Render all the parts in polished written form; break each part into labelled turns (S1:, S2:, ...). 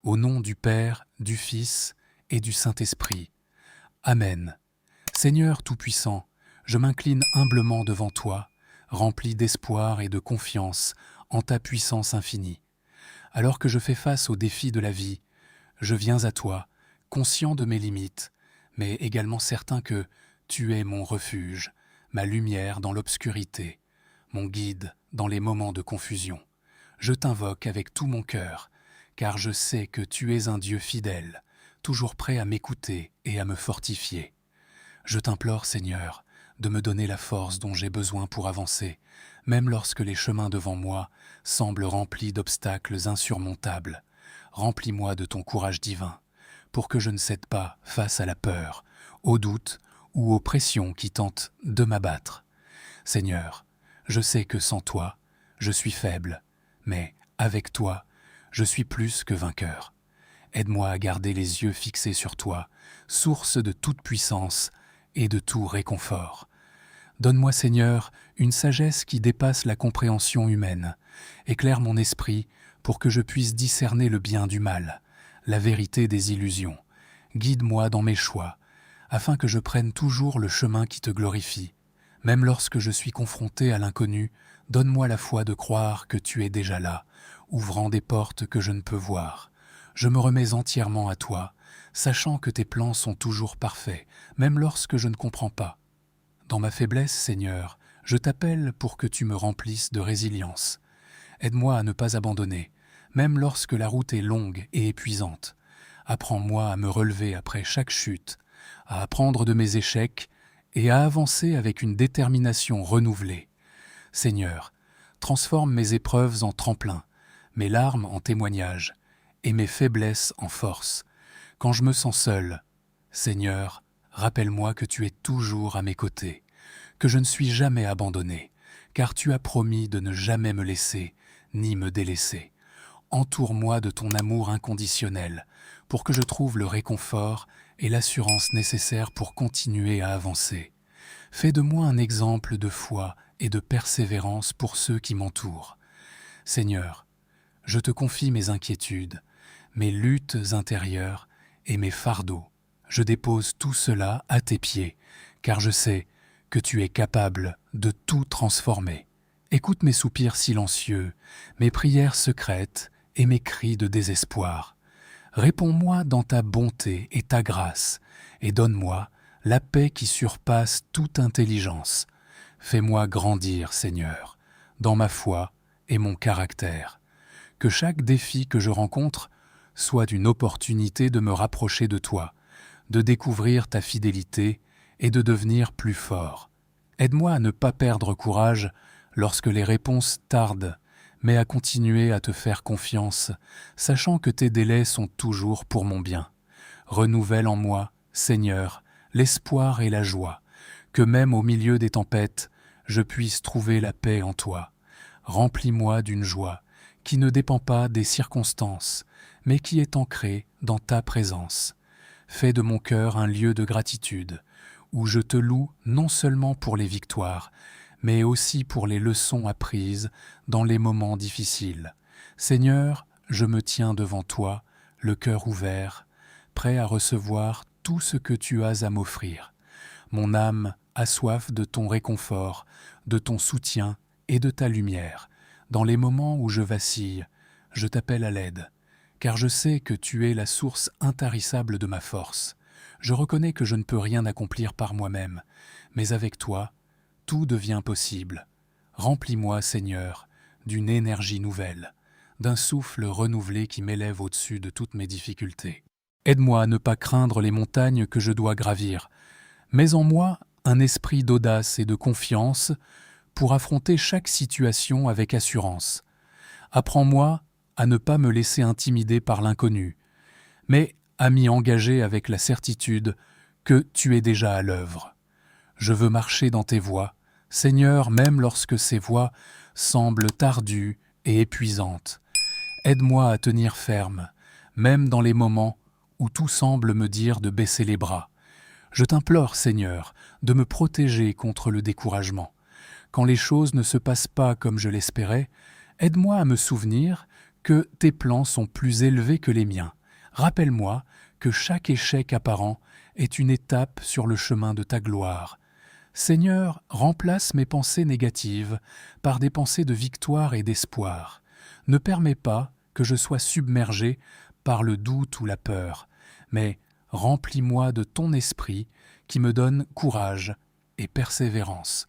S1: Au nom du Père, du Fils et du Saint-Esprit. Amen. Seigneur Tout-Puissant, je m'incline humblement devant toi, rempli d'espoir et de confiance en ta puissance infinie. Alors que je fais face aux défis de la vie, je viens à toi, conscient de mes limites, mais également certain que tu es mon refuge, ma lumière dans l'obscurité, mon guide dans les moments de confusion. Je t'invoque avec tout mon cœur, car je sais que tu es un Dieu fidèle, toujours prêt à m'écouter et à me fortifier. Je t'implore, Seigneur, de me donner la force dont j'ai besoin pour avancer, même lorsque les chemins devant moi semblent remplis d'obstacles insurmontables. Remplis-moi de ton courage divin, pour que je ne cède pas face à la peur, aux doutes ou aux pressions qui tentent de m'abattre. Seigneur, je sais que sans toi, je suis faible, mais avec toi, je suis plus que vainqueur. Aide-moi à garder les yeux fixés sur toi, source de toute puissance et de tout réconfort. Donne-moi, Seigneur, une sagesse qui dépasse la compréhension humaine. Éclaire mon esprit pour que je puisse discerner le bien du mal, la vérité des illusions. Guide-moi dans mes choix, afin que je prenne toujours le chemin qui te glorifie. Même lorsque je suis confronté à l'inconnu, donne-moi la foi de croire que tu es déjà là, ouvrant des portes que je ne peux voir. Je me remets entièrement à toi, sachant que tes plans sont toujours parfaits, même lorsque je ne comprends pas. Dans ma faiblesse, Seigneur, je t'appelle pour que tu me remplisses de résilience. Aide-moi à ne pas abandonner, même lorsque la route est longue et épuisante. Apprends-moi à me relever après chaque chute, à apprendre de mes échecs et à avancer avec une détermination renouvelée. Seigneur, transforme mes épreuves en tremplin, mes larmes en témoignages et mes faiblesses en force. Quand je me sens seul, Seigneur, rappelle-moi que tu es toujours à mes côtés, que je ne suis jamais abandonné, car tu as promis de ne jamais me laisser ni me délaisser. Entoure-moi de ton amour inconditionnel, pour que je trouve le réconfort et l'assurance nécessaires pour continuer à avancer. Fais de moi un exemple de foi et de persévérance pour ceux qui m'entourent. Seigneur, je te confie mes inquiétudes, mes luttes intérieures et mes fardeaux. Je dépose tout cela à tes pieds, car je sais que tu es capable de tout transformer. Écoute mes soupirs silencieux, mes prières secrètes et mes cris de désespoir. Réponds-moi dans ta bonté et ta grâce, et donne-moi la paix qui surpasse toute intelligence. Fais-moi grandir, Seigneur, dans ma foi et mon caractère. Que chaque défi que je rencontre soit une opportunité de me rapprocher de toi, de découvrir ta fidélité et de devenir plus fort. Aide-moi à ne pas perdre courage lorsque les réponses tardent, mais à continuer à te faire confiance, sachant que tes délais sont toujours pour mon bien. Renouvelle en moi, Seigneur, l'espoir et la joie, que même au milieu des tempêtes, je puisse trouver la paix en toi. Remplis-moi d'une joie qui ne dépend pas des circonstances, mais qui est ancrée dans ta présence. Fais de mon cœur un lieu de gratitude, où je te loue non seulement pour les victoires, mais aussi pour les leçons apprises dans les moments difficiles. Seigneur, je me tiens devant toi, le cœur ouvert, prêt à recevoir tout ce que tu as à m'offrir. Mon âme a soif de ton réconfort, de ton soutien et de ta lumière. Dans les moments où je vacille, je t'appelle à l'aide, car je sais que tu es la source intarissable de ma force. Je reconnais que je ne peux rien accomplir par moi-même, mais avec toi, tout devient possible. Remplis-moi, Seigneur, d'une énergie nouvelle, d'un souffle renouvelé qui m'élève au-dessus de toutes mes difficultés. Aide-moi à ne pas craindre les montagnes que je dois gravir. Mets en moi un esprit d'audace et de confiance pour affronter chaque situation avec assurance. Apprends-moi à ne pas me laisser intimider par l'inconnu, mais à m'y engager avec la certitude que tu es déjà à l'œuvre. Je veux marcher dans tes voies, Seigneur, même lorsque ces voies semblent ardues et épuisantes. Aide-moi à tenir ferme, même dans les moments où tout semble me dire de baisser les bras. Je t'implore, Seigneur, de me protéger contre le découragement. Quand les choses ne se passent pas comme je l'espérais, aide-moi à me souvenir que tes plans sont plus élevés que les miens. Rappelle-moi que chaque échec apparent est une étape sur le chemin de ta gloire. Seigneur, remplace mes pensées négatives par des pensées de victoire et d'espoir. Ne permets pas que je sois submergé par le doute ou la peur, mais remplis-moi de ton esprit qui me donne courage et persévérance.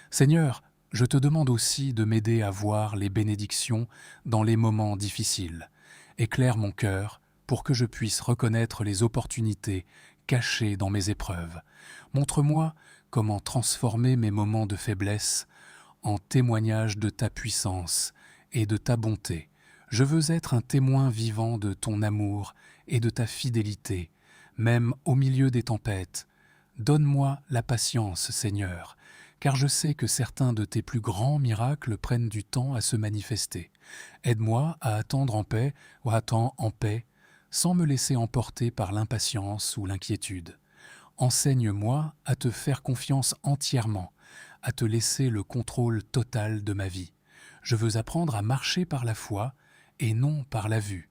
S1: Seigneur, je te demande aussi de m'aider à voir les bénédictions dans les moments difficiles. Éclaire mon cœur pour que je puisse reconnaître les opportunités cachées dans mes épreuves. Montre-moi comment transformer mes moments de faiblesse en témoignages de ta puissance et de ta bonté. Je veux être un témoin vivant de ton amour et de ta fidélité, même au milieu des tempêtes. Donne-moi la patience, Seigneur, car je sais que certains de tes plus grands miracles prennent du temps à se manifester. Aide-moi à attendre en paix ou attends en paix, sans me laisser emporter par l'impatience ou l'inquiétude. Enseigne-moi à te faire confiance entièrement, à te laisser le contrôle total de ma vie. Je veux apprendre à marcher par la foi et non par la vue,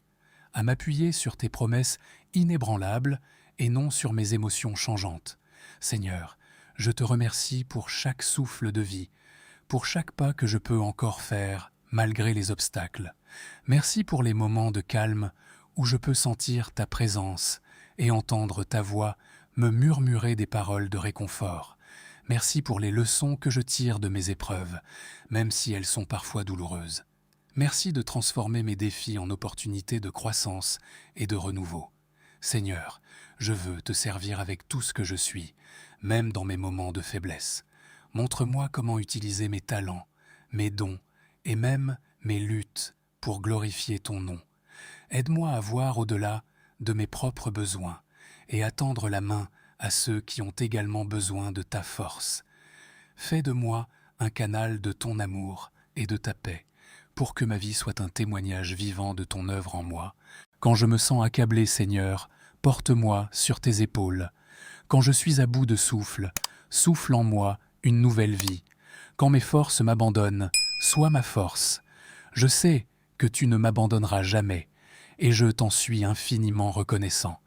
S1: à m'appuyer sur tes promesses inébranlables et non sur mes émotions changeantes. Seigneur, je te remercie pour chaque souffle de vie, pour chaque pas que je peux encore faire malgré les obstacles. Merci pour les moments de calme où je peux sentir ta présence et entendre ta voix me murmurer des paroles de réconfort. Merci pour les leçons que je tire de mes épreuves, même si elles sont parfois douloureuses. Merci de transformer mes défis en opportunités de croissance et de renouveau. Seigneur, je veux te servir avec tout ce que je suis, même dans mes moments de faiblesse. Montre-moi comment utiliser mes talents, mes dons et même mes luttes pour glorifier ton nom. Aide-moi à voir au-delà de mes propres besoins et à tendre la main à ceux qui ont également besoin de ta force. Fais de moi un canal de ton amour et de ta paix, pour que ma vie soit un témoignage vivant de ton œuvre en moi. Quand je me sens accablé, Seigneur, porte-moi sur tes épaules. Quand je suis à bout de souffle, souffle en moi une nouvelle vie. Quand mes forces m'abandonnent, sois ma force. Je sais que tu ne m'abandonneras jamais, et je t'en suis infiniment reconnaissant.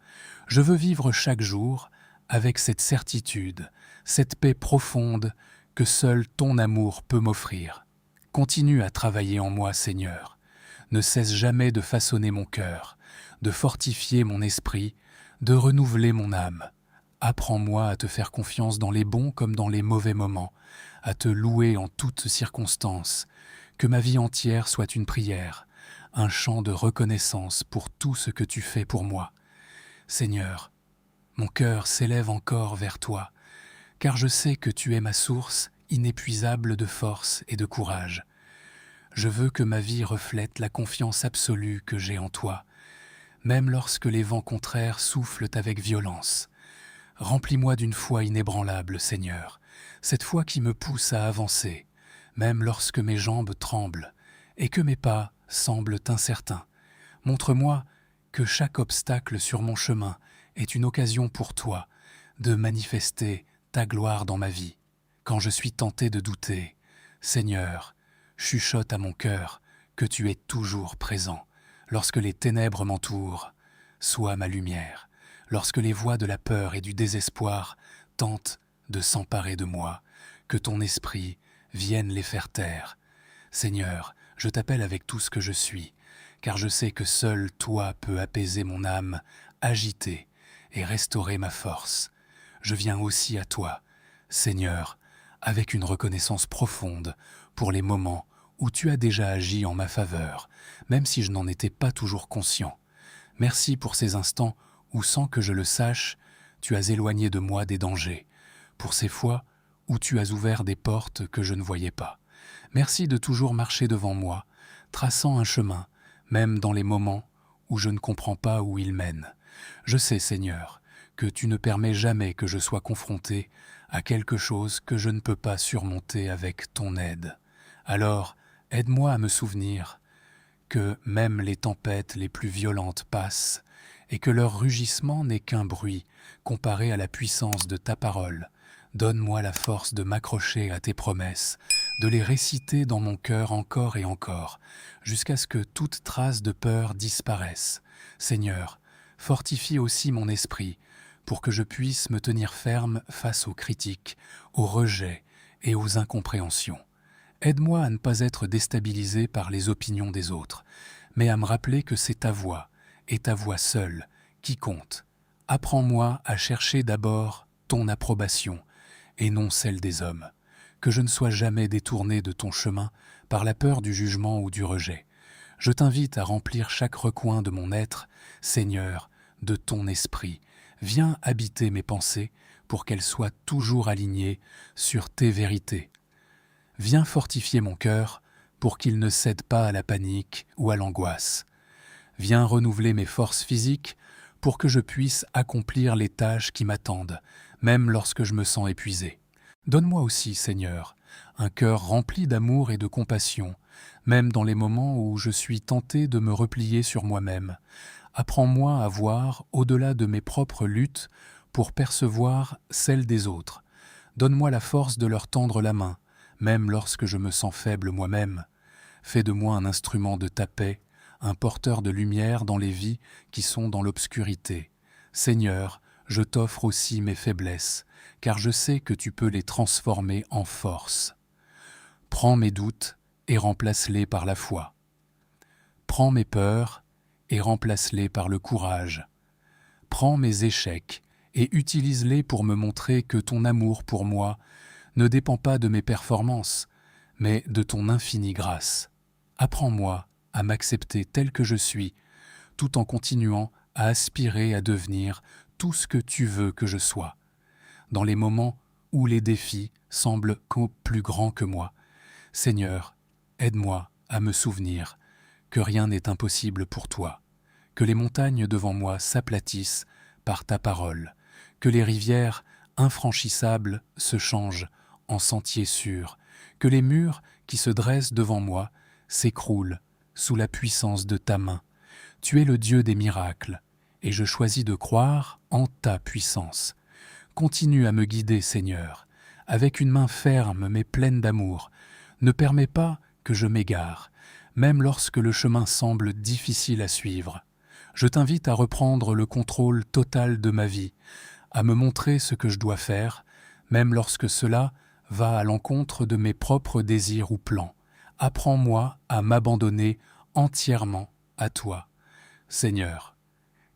S1: Je veux vivre chaque jour avec cette certitude, cette paix profonde que seul ton amour peut m'offrir. Continue à travailler en moi, Seigneur. Ne cesse jamais de façonner mon cœur, de fortifier mon esprit, de renouveler mon âme. Apprends-moi à te faire confiance dans les bons comme dans les mauvais moments, à te louer en toutes circonstances. Que ma vie entière soit une prière, un chant de reconnaissance pour tout ce que tu fais pour moi. Seigneur, mon cœur s'élève encore vers toi, car je sais que tu es ma source inépuisable de force et de courage. Je veux que ma vie reflète la confiance absolue que j'ai en toi, même lorsque les vents contraires soufflent avec violence. Remplis-moi d'une foi inébranlable, Seigneur, cette foi qui me pousse à avancer, même lorsque mes jambes tremblent et que mes pas semblent incertains. Montre-moi que chaque obstacle sur mon chemin est une occasion pour toi de manifester ta gloire dans ma vie. Quand je suis tenté de douter, Seigneur, chuchote à mon cœur que tu es toujours présent. Lorsque les ténèbres m'entourent, sois ma lumière. Lorsque les voix de la peur et du désespoir tentent de s'emparer de moi, que ton esprit vienne les faire taire. Seigneur, je t'appelle avec tout ce que je suis, car je sais que seul toi peux apaiser mon âme agitée et restaurer ma force. Je viens aussi à toi, Seigneur, avec une reconnaissance profonde pour les moments où tu as déjà agi en ma faveur, même si je n'en étais pas toujours conscient. Merci pour ces instants où, sans que je le sache, tu as éloigné de moi des dangers, pour ces fois où tu as ouvert des portes que je ne voyais pas. Merci de toujours marcher devant moi, traçant un chemin, même dans les moments où je ne comprends pas où il mène. Je sais, Seigneur, que tu ne permets jamais que je sois confronté à quelque chose que je ne peux pas surmonter avec ton aide. Alors, aide-moi à me souvenir que même les tempêtes les plus violentes passent et que leur rugissement n'est qu'un bruit comparé à la puissance de ta parole. Donne-moi la force de m'accrocher à tes promesses, de les réciter dans mon cœur encore et encore, jusqu'à ce que toute trace de peur disparaisse. Seigneur, fortifie aussi mon esprit, pour que je puisse me tenir ferme face aux critiques, aux rejets et aux incompréhensions. Aide-moi à ne pas être déstabilisé par les opinions des autres, mais à me rappeler que c'est ta voix, et ta voix seule, qui compte. Apprends-moi à chercher d'abord ton approbation, et non celle des hommes. Que je ne sois jamais détourné de ton chemin par la peur du jugement ou du rejet. Je t'invite à remplir chaque recoin de mon être, Seigneur, de ton esprit. Viens habiter mes pensées pour qu'elles soient toujours alignées sur tes vérités. Viens fortifier mon cœur pour qu'il ne cède pas à la panique ou à l'angoisse. Viens renouveler mes forces physiques pour que je puisse accomplir les tâches qui m'attendent, même lorsque je me sens épuisé. Donne-moi aussi, Seigneur, un cœur rempli d'amour et de compassion, même dans les moments où je suis tenté de me replier sur moi-même. Apprends-moi à voir au-delà de mes propres luttes pour percevoir celles des autres. Donne-moi la force de leur tendre la main, même lorsque je me sens faible moi-même. Fais de moi un instrument de ta paix, un porteur de lumière dans les vies qui sont dans l'obscurité. Seigneur, je t'offre aussi mes faiblesses, car je sais que tu peux les transformer en force. Prends mes doutes et remplace-les par la foi. Prends mes peurs et remplace-les par le courage. Prends mes échecs et utilise-les pour me montrer que ton amour pour moi ne dépend pas de mes performances, mais de ton infinie grâce. Apprends-moi à m'accepter tel que je suis, tout en continuant à aspirer à devenir tout ce que tu veux que je sois. Dans les moments où les défis semblent plus grands que moi, Seigneur, aide-moi à me souvenir que rien n'est impossible pour toi, que les montagnes devant moi s'aplatissent par ta parole, que les rivières infranchissables se changent en sentiers sûrs, que les murs qui se dressent devant moi s'écroulent sous la puissance de ta main. Tu es le Dieu des miracles, et je choisis de croire en ta puissance. Continue à me guider, Seigneur, avec une main ferme mais pleine d'amour. Ne permets pas que je m'égare, même lorsque le chemin semble difficile à suivre. Je t'invite à reprendre le contrôle total de ma vie, à me montrer ce que je dois faire, même lorsque cela va à l'encontre de mes propres désirs ou plans. Apprends-moi à m'abandonner entièrement à toi, Seigneur,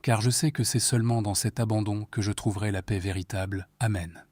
S1: car je sais que c'est seulement dans cet abandon que je trouverai la paix véritable. Amen.